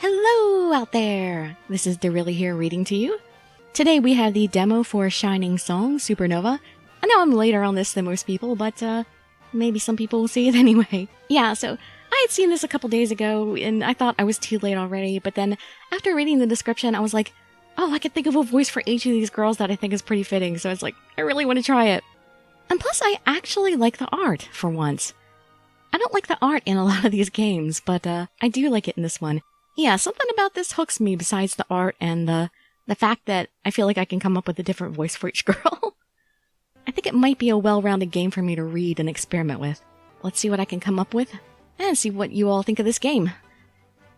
Hello out there! This is Really here reading to you. Today we have the demo for Shining Song, Supernova. I know I'm later on this than most people, but maybe some people will see it anyway. Yeah, so I had seen this a couple days ago, and I thought I was too late already, but then after reading the description, I was like, oh, I could think of a voice for each of these girls that I think is pretty fitting, so it's like, I really want to try it. And plus, I actually like the art, for once. I don't like the art in a lot of these games, but I do like it in this one. Yeah, something about this hooks me besides the art and the fact that I feel like I can come up with a different voice for each girl. I think it might be a well-rounded game for me to read and experiment with. Let's see what I can come up with, and see what you all think of this game.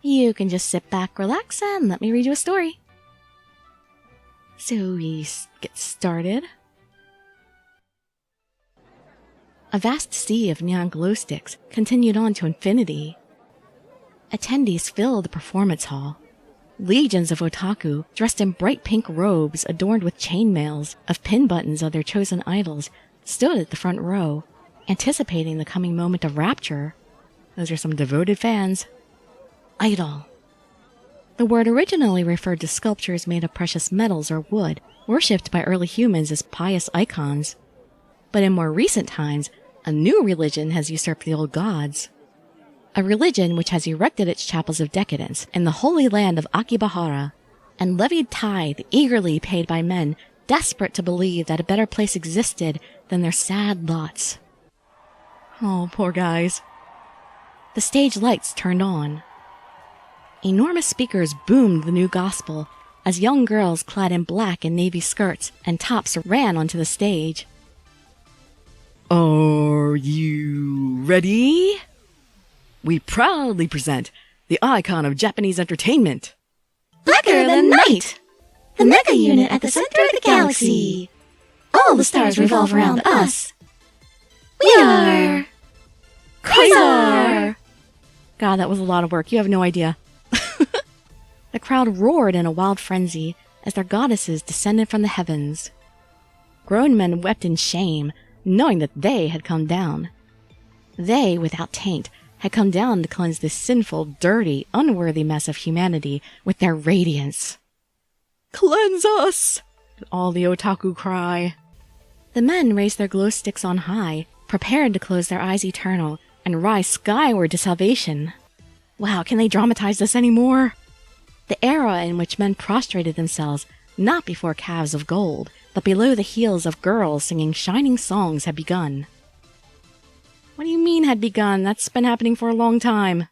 You can just sit back, relax, and let me read you a story. So we get started. A vast sea of neon glow sticks continued on to infinity. Attendees filled the performance hall. Legions of otaku, dressed in bright pink robes adorned with chainmails of pin buttons of their chosen idols, stood at the front row, anticipating the coming moment of rapture. Those are some devoted fans. Idol. The word originally referred to sculptures made of precious metals or wood, worshipped by early humans as pious icons. But in more recent times, a new religion has usurped the old gods. A religion which has erected its chapels of decadence in the holy land of Akibahara, and levied tithe eagerly paid by men desperate to believe that a better place existed than their sad lots. Oh, poor guys. The stage lights turned on. Enormous speakers boomed the new gospel as young girls clad in black and navy skirts and tops ran onto the stage. Are you ready? We proudly present the icon of Japanese entertainment. Blacker than night! The mega unit at the center of the galaxy! All the stars revolve around us! We are... Quasar! God, that was a lot of work. You have no idea. The crowd roared in a wild frenzy as their goddesses descended from the heavens. Grown men wept in shame, knowing that they had come down. They, without taint, had come down to cleanse this sinful, dirty, unworthy mess of humanity with their radiance. Cleanse us! All the otaku cry. The men raised their glow sticks on high, prepared to close their eyes eternal and rise skyward to salvation. Wow, can they dramatize this anymore? The era in which men prostrated themselves, not before calves of gold, but below the heels of girls singing shining songs had begun. What do you mean had begun? That's been happening for a long time.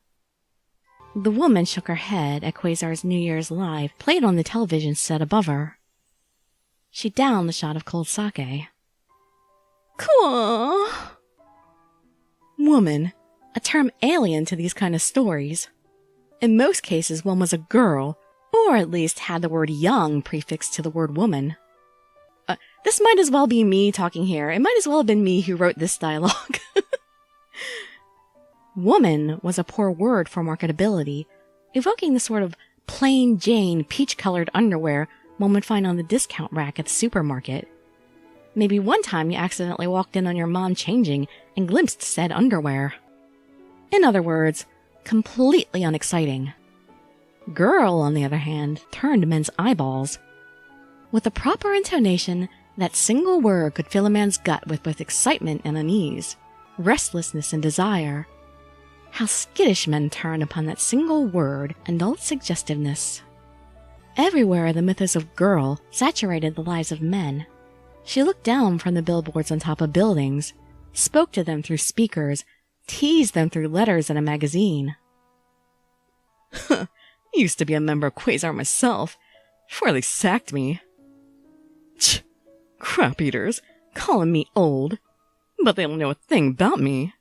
The woman shook her head at Quasar's New Year's Live, played on the television set above her. She downed the shot of cold sake. Cool. Woman, a term alien to these kind of stories. In most cases, one was a girl, or at least had the word young prefixed to the word woman. This might as well be me talking here. It might as well have been me who wrote this dialogue. Woman was a poor word for marketability, evoking the sort of plain Jane peach-colored underwear one would find on the discount rack at the supermarket. Maybe one time you accidentally walked in on your mom changing and glimpsed said underwear. In other words, completely unexciting. Girl, on the other hand, turned men's eyeballs. With the proper intonation, that single word could fill a man's gut with both excitement and unease, restlessness and desire. How skittish men turn upon that single word and all its suggestiveness. Everywhere the mythos of girl saturated the lives of men. She looked down from the billboards on top of buildings, spoke to them through speakers, teased them through letters in a magazine. Used to be a member of Quasar myself, before they sacked me. Tch, crap eaters, calling me old, but they don't know a thing about me.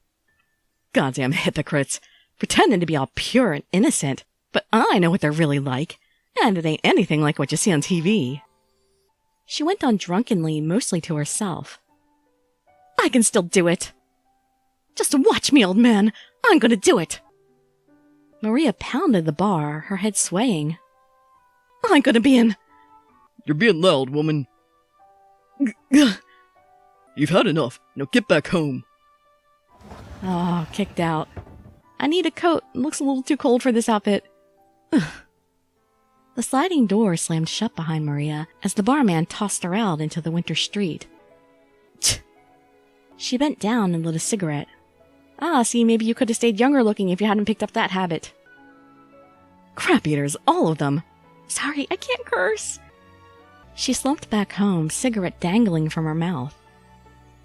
Goddamn hypocrites, pretending to be all pure and innocent, but I know what they're really like, and it ain't anything like what you see on TV. She went on drunkenly, mostly to herself. I can still do it. Just watch me, old man. I'm gonna do it. Maria pounded the bar, her head swaying. I'm gonna be in... You're being loud, woman. You've had enough. Now get back home. Oh, kicked out. I need a coat. It looks a little too cold for this outfit. The sliding door slammed shut behind Maria as the barman tossed her out into the winter street. Tch. She bent down and lit a cigarette. Ah, see, maybe you could have stayed younger looking if you hadn't picked up that habit. Crap eaters, all of them. Sorry, I can't curse. She slumped back home, cigarette dangling from her mouth.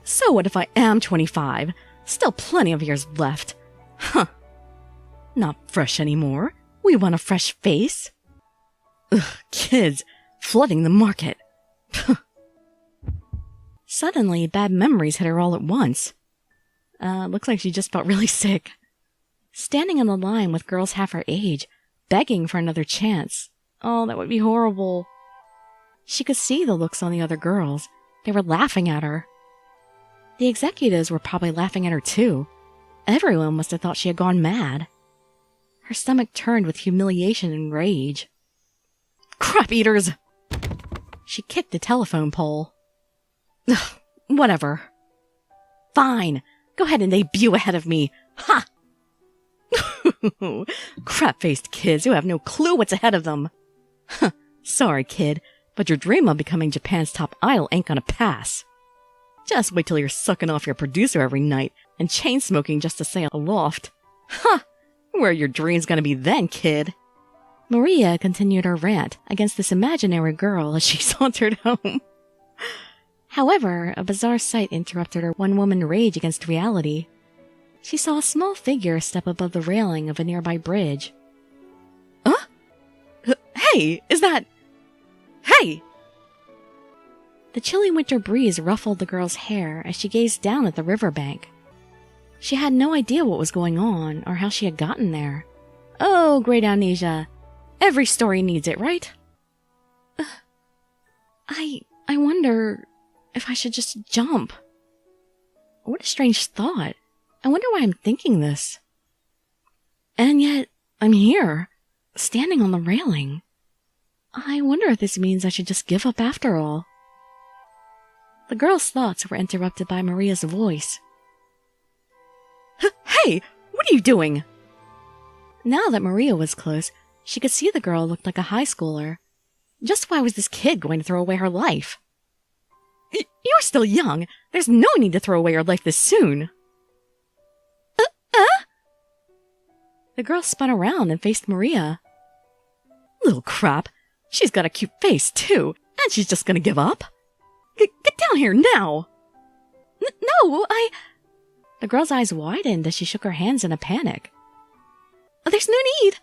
So what if I am 25? Still plenty of years left. Huh. Not fresh anymore. We want a fresh face. Ugh, kids, flooding the market. Suddenly, bad memories hit her all at once. Looks like she just felt really sick. Standing in the line with girls half her age, begging for another chance. Oh, that would be horrible. She could see the looks on the other girls. They were laughing at her. The executives were probably laughing at her too. Everyone must have thought she had gone mad. Her stomach turned with humiliation and rage. Crap eaters! She kicked the telephone pole. Ugh, whatever. Fine. Go ahead and debut ahead of me. Ha! Crap-faced kids who have no clue what's ahead of them. Huh, sorry, kid, but your dream of becoming Japan's top idol ain't gonna pass. Just wait till you're sucking off your producer every night and chain-smoking just to stay aloft. Ha! Where are your dreams gonna be then, kid? Maria continued her rant against this imaginary girl as she sauntered home. However, a bizarre sight interrupted her one-woman rage against reality. She saw a small figure step above the railing of a nearby bridge. Huh? Hey, is that... Hey! The chilly winter breeze ruffled the girl's hair as she gazed down at the riverbank. She had no idea what was going on or how she had gotten there. Oh, great amnesia. Every story needs it, right? I wonder if I should just jump. What a strange thought. I wonder why I'm thinking this. And yet, I'm here, standing on the railing. I wonder if this means I should just give up after all. The girl's thoughts were interrupted by Maria's voice. Hey, what are you doing? Now that Maria was close, she could see the girl looked like a high schooler. Just why was this kid going to throw away her life? You're still young. There's no need to throw away your life this soon. The girl spun around and faced Maria. Little crap. She's got a cute face, too, and she's just gonna give up? Get down here now! No, The girl's eyes widened as she shook her hands in a panic. There's no need!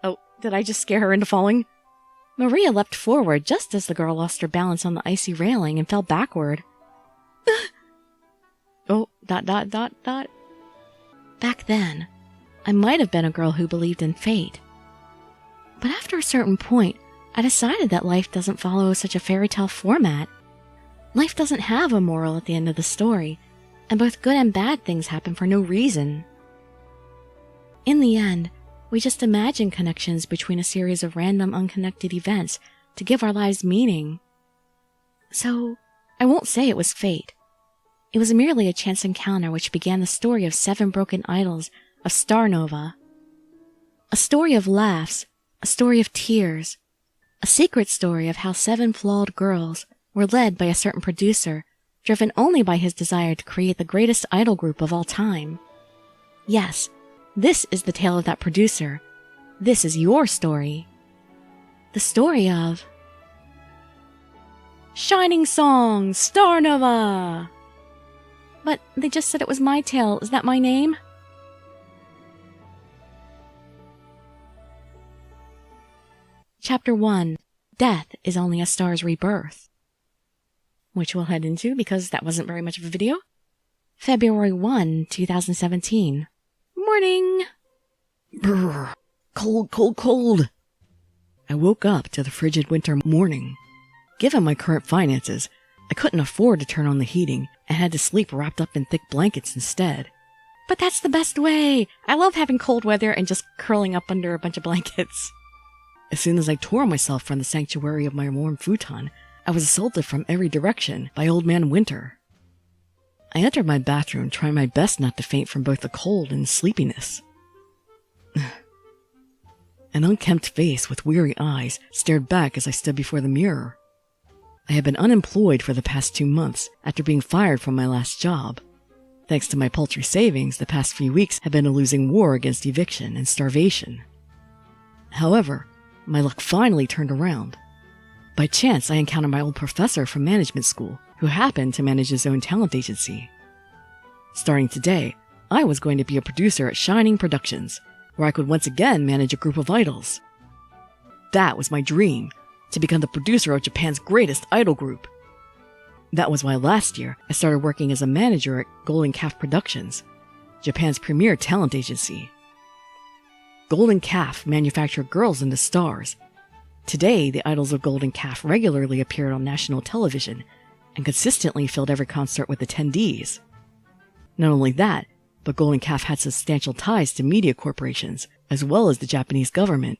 Oh, did I just scare her into falling? Maria leapt forward just as the girl lost her balance on the icy railing and fell backward. Oh, ... Back then, I might have been a girl who believed in fate. But after a certain point, I decided that life doesn't follow such a fairy tale format. Life doesn't have a moral at the end of the story, and both good and bad things happen for no reason. In the end, we just imagine connections between a series of random unconnected events to give our lives meaning. So, I won't say it was fate. It was merely a chance encounter which began the story of 7 broken idols of Starnova. A story of laughs, a story of tears, a secret story of how 7 flawed girls were led by a certain producer, driven only by his desire to create the greatest idol group of all time. Yes, this is the tale of that producer. This is your story. The story of... Shining Song, Starnova! But they just said it was my tale. Is that my name? Chapter 1. Death is only a star's rebirth. Which we'll head into because that wasn't very much of a video. February 1, 2017. Morning! Brr. Cold, cold, cold. I woke up to the frigid winter morning. Given my current finances, I couldn't afford to turn on the heating and had to sleep wrapped up in thick blankets instead. But that's the best way! I love having cold weather and just curling up under a bunch of blankets. As soon as I tore myself from the sanctuary of my warm futon, I was assaulted from every direction by Old Man Winter. I entered my bathroom, trying my best not to faint from both the cold and sleepiness. An unkempt face with weary eyes stared back as I stood before the mirror. I had been unemployed for the past 2 months after being fired from my last job. Thanks to my paltry savings, the past few weeks have been a losing war against eviction and starvation. However, my luck finally turned around. By chance, I encountered my old professor from management school, who happened to manage his own talent agency. Starting today, I was going to be a producer at Shining Productions, where I could once again manage a group of idols. That was my dream, to become the producer of Japan's greatest idol group. That was why last year I started working as a manager at Golden Calf Productions, Japan's premier talent agency. Golden Calf manufactured girls into stars. Today, the idols of Golden Calf regularly appeared on national television and consistently filled every concert with attendees. Not only that, but Golden Calf had substantial ties to media corporations, as well as the Japanese government.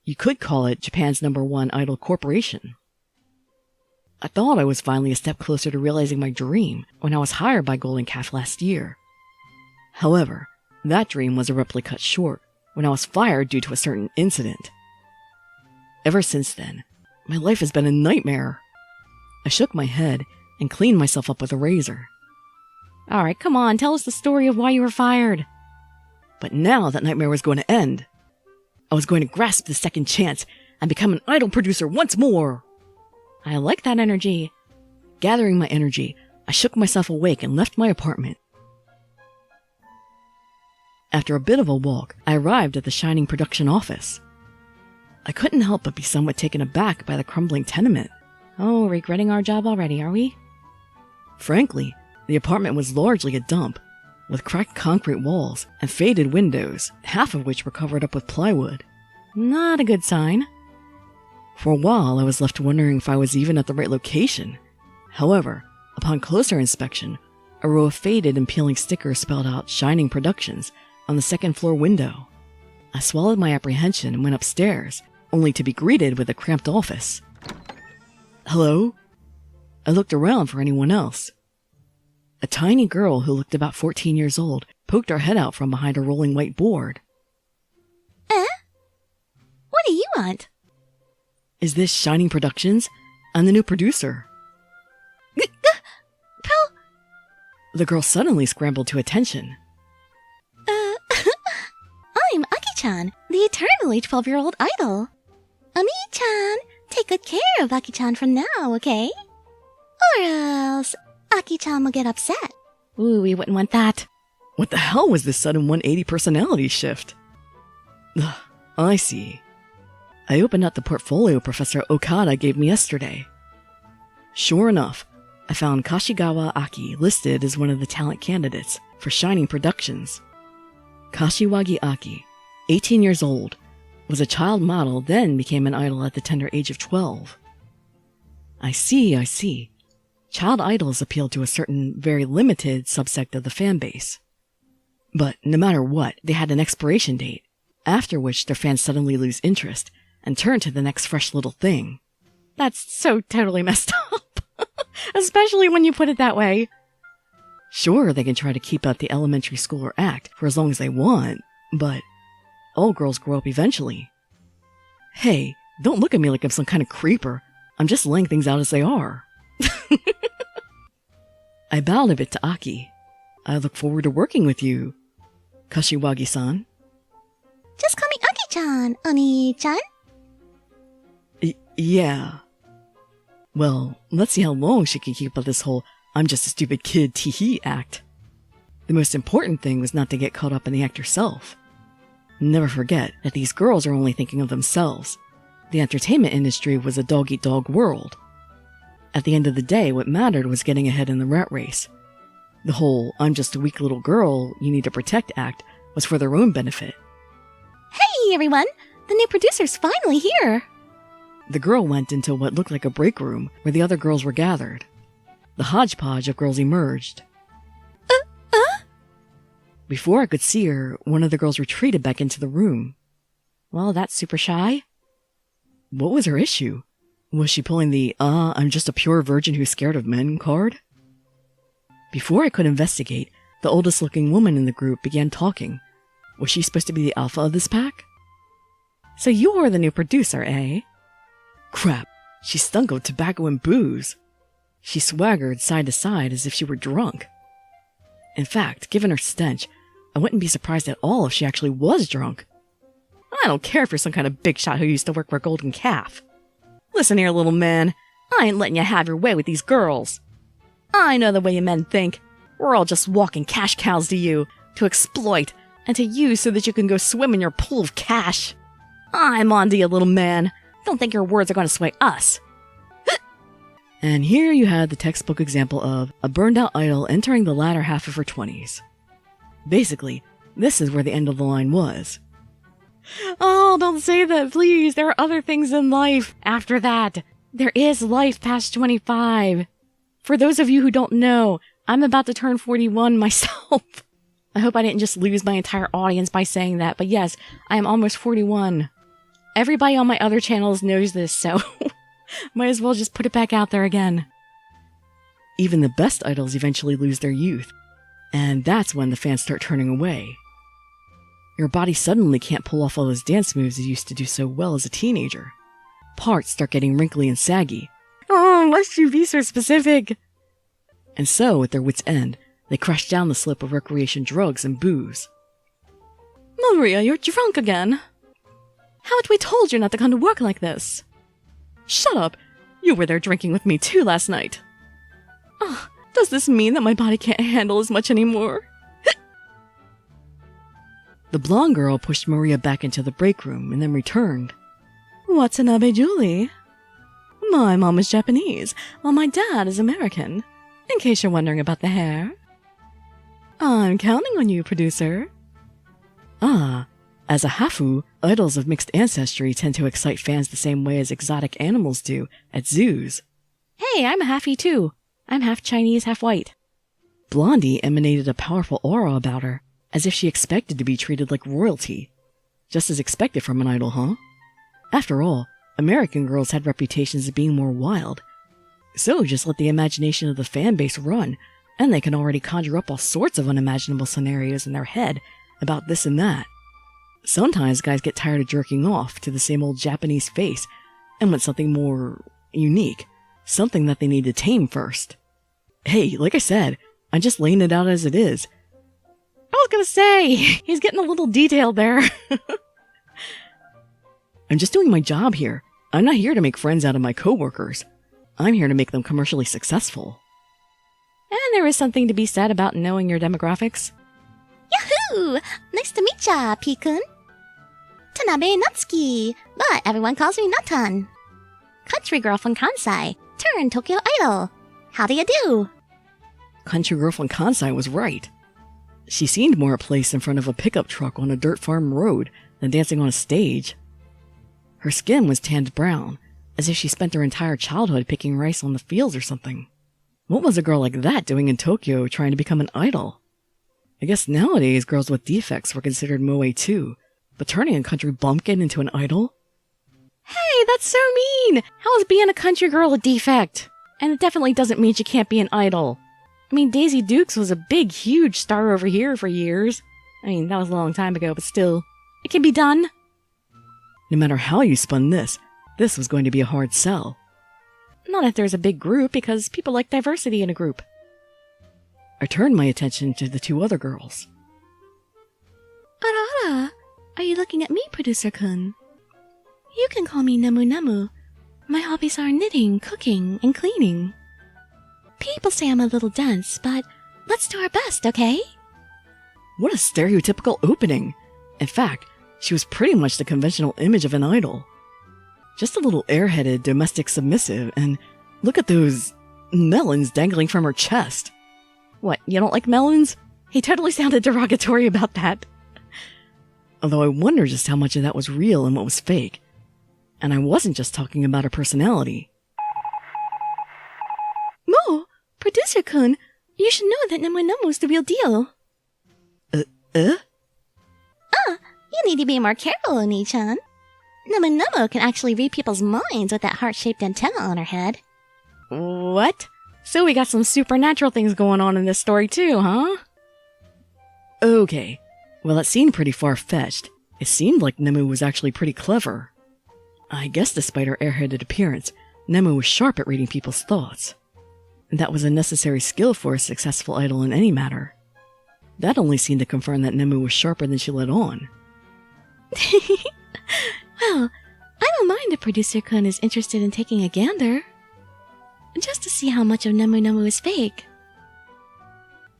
You could call it Japan's #1 idol corporation. I thought I was finally a step closer to realizing my dream when I was hired by Golden Calf last year. However, that dream was abruptly cut short when I was fired due to a certain incident. Ever since then, my life has been a nightmare. I shook my head and cleaned myself up with a razor. All right, come on, tell us the story of why you were fired. But now that nightmare was going to end. I was going to grasp the second chance and become an idol producer once more. I like that energy. Gathering my energy, I shook myself awake and left my apartment. After a bit of a walk, I arrived at the Shining production office. I couldn't help but be somewhat taken aback by the crumbling tenement. Oh, regretting our job already, are we? Frankly, the apartment was largely a dump, with cracked concrete walls and faded windows, half of which were covered up with plywood. Not a good sign. For a while, I was left wondering if I was even at the right location. However, upon closer inspection, a row of faded and peeling stickers spelled out Shining Productions on the second-floor window. I swallowed my apprehension and went upstairs, only to be greeted with a cramped office. Hello? I looked around for anyone else. A tiny girl who looked about 14 years old poked her head out from behind a rolling white board. What do you want? Is this Shining Productions? I'm the new producer. The girl suddenly scrambled to attention. I'm Aki-chan, the eternally 12-year-old idol. Ami-chan, take good care of Aki-chan from now, okay? Or else Aki-chan will get upset. Ooh, we wouldn't want that. What the hell was this sudden 180 personality shift? I see. I opened up the portfolio Professor Okada gave me yesterday. Sure enough, I found Kashigawa Aki listed as one of the talent candidates for Shining Productions. Kashiwagi Aki, 18 years old, was a child model, then became an idol at the tender age of 12. I see. Child idols appeal to a certain, very limited subsect of the fan base. But no matter what, they had an expiration date, after which their fans suddenly lose interest and turn to the next fresh little thing. That's so totally messed up. Especially when you put it that way. Sure, they can try to keep up the elementary schooler act for as long as they want, but all girls grow up eventually. Hey, don't look at me like I'm some kind of creeper. I'm just laying things out as they are. I bowed a bit to Aki. I look forward to working with you, Kashiwagi-san. Just call me Aki-chan, Oni-chan. Yeah. Well, let's see how long she can keep up this whole I'm just a stupid kid tee-hee act. The most important thing was not to get caught up in the act herself. Never forget that these girls are only thinking of themselves. The entertainment industry was a dog-eat-dog world. At the end of the day, what mattered was getting ahead in the rat race. The whole I'm just a weak little girl you need to protect act was for their own benefit. Hey, everyone! The new producer's finally here! The girl went into what looked like a break room where the other girls were gathered. The hodgepodge of girls emerged. Before I could see her, one of the girls retreated back into the room. Well, that's super shy. What was her issue? Was she pulling the, I'm just a pure virgin who's scared of men card? Before I could investigate, the oldest looking woman in the group began talking. Was she supposed to be the alpha of this pack? So you're the new producer, eh? Crap, she stunk of tobacco and booze. She swaggered side to side as if she were drunk. In fact, given her stench, I wouldn't be surprised at all if she actually was drunk. I don't care if you're some kind of big shot who used to work for Golden Calf. Listen here, little man. I ain't letting you have your way with these girls. I know the way you men think. We're all just walking cash cows to you, to exploit, and to use so that you can go swim in your pool of cash. I'm on to you, little man. Don't think your words are going to sway us. And here you had the textbook example of a burned-out idol entering the latter half of her 20s. Basically, this is where the end of the line was. Oh, don't say that, please. There are other things in life after that. There is life past 25. For those of you who don't know, I'm about to turn 41 myself. I hope I didn't just lose my entire audience by saying that, but yes, I am almost 41. Everybody on my other channels knows this, so might as well just put it back out there again. Even the best idols eventually lose their youth, and that's when the fans start turning away. Your body suddenly can't pull off all those dance moves you used to do so well as a teenager. Parts start getting wrinkly and saggy. Oh, must you be so specific? And so, at their wits' end, they crash down the slope of recreation drugs and booze. Maria, you're drunk again. Haven't we told you not to come to work like this? Shut up! You were there drinking with me too last night. Oh, does this mean that my body can't handle as much anymore? The blonde girl pushed Maria back into the break room and then returned. Watanabe Julie. My mom is Japanese, while my dad is American, in case you're wondering about the hair. I'm counting on you, producer. Ah, as a hafu, idols of mixed ancestry tend to excite fans the same way as exotic animals do at zoos. Hey, I'm a halfie too. I'm half Chinese, half white. Blondie emanated a powerful aura about her, as if she expected to be treated like royalty. Just as expected from an idol, huh? After all, American girls had reputations of being more wild. So just let the imagination of the fan base run, and they can already conjure up all sorts of unimaginable scenarios in their head about this and that. Sometimes guys get tired of jerking off to the same old Japanese face and want something more unique, something that they need to tame first. Hey, like I said, I'm just laying it out as it is. I was gonna say, he's getting a little detailed there. I'm just doing my job here. I'm not here to make friends out of my coworkers. I'm here to make them commercially successful. And there is something to be said about knowing your demographics. Yahoo! Nice to meet ya, P-kun. Tanabe Natsuki, but everyone calls me Natan. Country girl from Kansai, turned Tokyo Idol. How do you do? Country girl from Kansai was right. She seemed more a place in front of a pickup truck on a dirt farm road than dancing on a stage. Her skin was tanned brown, as if she spent her entire childhood picking rice on the fields or something. What was a girl like that doing in Tokyo trying to become an idol? I guess nowadays girls with defects were considered moe too, but turning a country bumpkin into an idol? Hey, that's so mean! How is being a country girl a defect? And it definitely doesn't mean she can't be an idol. I mean, Daisy Dukes was a big, huge star over here for years. I mean, that was a long time ago, but still, it can be done. No matter how you spun this was going to be a hard sell. Not if there's a big group, because people like diversity in a group. I turned my attention to the two other girls. Ara, are you looking at me, Producer-kun? You can call me Namu Namu. My hobbies are knitting, cooking, and cleaning. People say I'm a little dense, but let's do our best, okay? What a stereotypical opening! In fact, she was pretty much the conventional image of an idol. Just a little airheaded, domestic submissive, and look at those melons dangling from her chest. What, you don't like melons? He totally sounded derogatory about that. Although I wonder just how much of that was real and what was fake. And I wasn't just talking about her personality. Mo, Producer-kun, you should know that Namu Namu's the real deal. You need to be more careful, Oni-chan. Namu Namu can actually read people's minds with that heart-shaped antenna on her head. What? So we got some supernatural things going on in this story too, huh? Okay. Well, it seemed pretty far-fetched, It seemed like Nemu was actually pretty clever. I guess despite her airheaded appearance, Nemu was sharp at reading people's thoughts. That was a necessary skill for a successful idol in any matter. That only seemed to confirm that Nemu was sharper than she let on. Well, I don't mind if Producer-kun is interested in taking a gander. Just to see how much of Nemu is fake.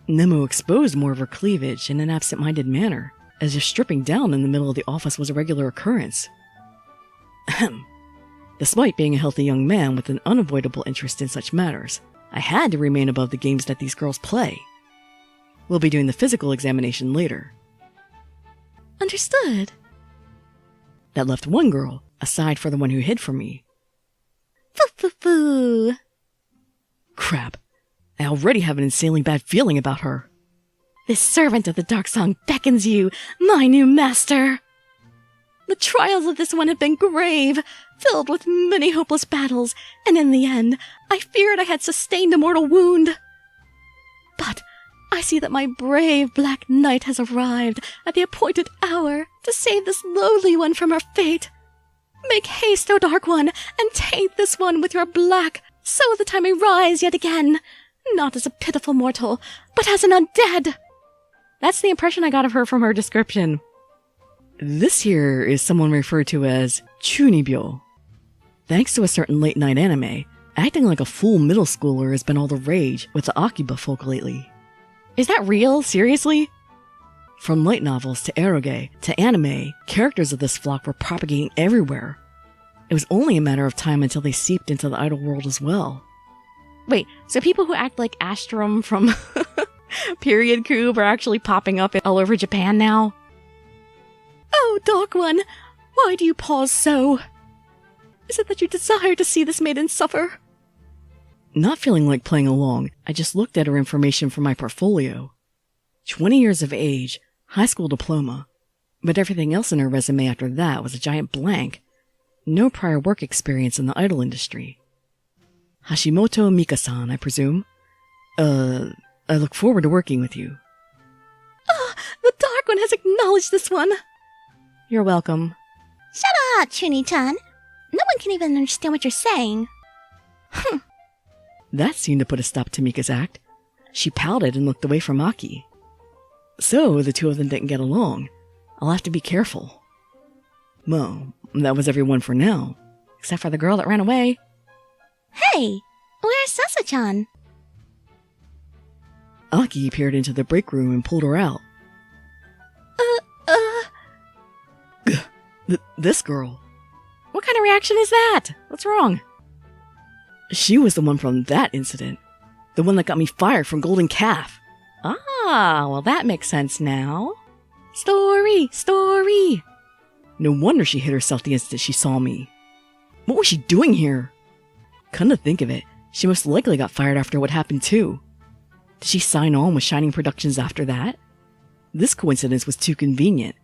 Nemu exposed more of her cleavage in an absent-minded manner, as if stripping down in the middle of the office was a regular occurrence. Ahem. Despite being a healthy young man with an unavoidable interest in such matters, I had to remain above the games that these girls play. We'll be doing the physical examination later. Understood. That left one girl, aside for the one who hid from me. Foo-foo-foo. Crap. I already have an insanely bad feeling about her. This servant of the Dark Song beckons you, my new master. The trials of this one have been grave, filled with many hopeless battles, and in the end, I feared I had sustained a mortal wound. But I see that my brave Black Knight has arrived at the appointed hour to save this lowly one from her fate. Make haste, O Dark One, and taint this one with your black, so that I may rise yet again, not as a pitiful mortal, but as an undead. That's the impression I got of her from her description. This here is someone referred to as Chunibyo. Thanks to a certain late-night anime, acting like a full middle schooler has been all the rage with the Akiba folk lately. Is that real? Seriously? From light novels to eroge to anime, characters of this flock were propagating everywhere. It was only a matter of time until they seeped into the idol world as well. Wait, so people who act like Astrum from Period Cube are actually popping up all over Japan now? Oh, Dark One, why do you pause so? Is it that you desire to see this maiden suffer? Not feeling like playing along, I just looked at her information from my portfolio. 20 years of age, high school diploma, but everything else in her resume after that was a giant blank. No prior work experience in the idol industry. Hashimoto Mika-san, I presume. I look forward to working with you. The Dark One has acknowledged this one. You're welcome. Shut up, Chuni-chan. No one can even understand what you're saying. That seemed to put a stop to Mika's act. She pouted and looked away from Aki. So, the two of them didn't get along. I'll have to be careful. Well, that was everyone for now. Except for the girl that ran away. Hey, where's Sasa-chan? Aki peered into the break room and pulled her out. This girl. What kind of reaction is that? What's wrong? She was the one from that incident. The one that got me fired from Golden Calf. Ah, well that makes sense now. Story! No wonder she hit herself the instant she saw me. What was she doing here? Come to think of it, she most likely got fired after what happened too. Did she sign on with Shining Productions after that? This coincidence was too convenient.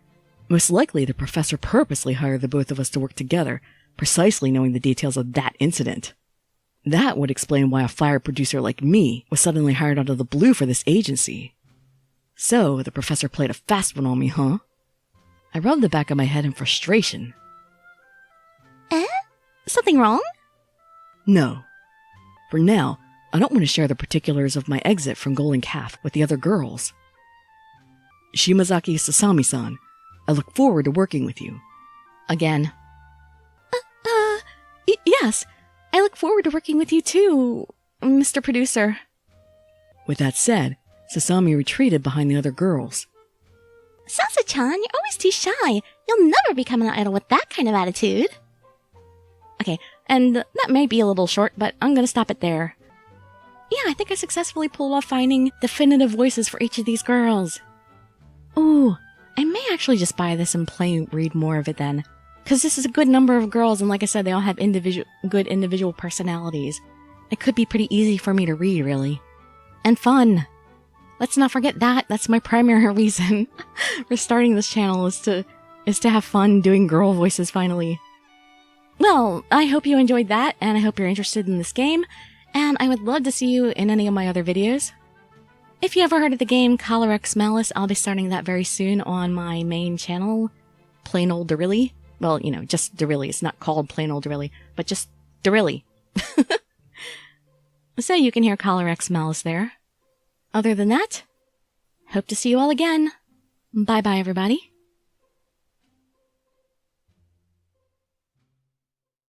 Most likely the professor purposely hired the both of us to work together, precisely knowing the details of that incident. That would explain why a fired producer like me was suddenly hired out of the blue for this agency. So, the professor played a fast one on me, huh? I rubbed the back of my head in frustration. Something wrong? No. For now, I don't want to share the particulars of my exit from Golden Calf with the other girls. Shimazaki Sasami-san, I look forward to working with you. Again. Yes. I look forward to working with you too, Mr. Producer. With that said, Sasami retreated behind the other girls. Sasa-chan, you're always too shy. You'll never become an idol with that kind of attitude. Okay, and that may be a little short, but I'm gonna stop it there. Yeah, I think I successfully pulled off finding definitive voices for each of these girls. Ooh, I may actually just buy this and read more of it then. Because this is a good number of girls, and like I said, they all have good individual personalities. It could be pretty easy for me to read, really. And fun. Let's not forget that. That's my primary reason for starting this channel, is to have fun doing girl voices finally. Well, I hope you enjoyed that, and I hope you're interested in this game, and I would love to see you in any of my other videos. If you ever heard of the game Calyrex Malice, I'll be starting that very soon on my main channel. plain old Darilli. Well, just Darilli. It's not called plain old Darilli, but just Darilli. So you can hear Calyrex Malice there. Other than that, hope to see you all again. Bye-bye, everybody.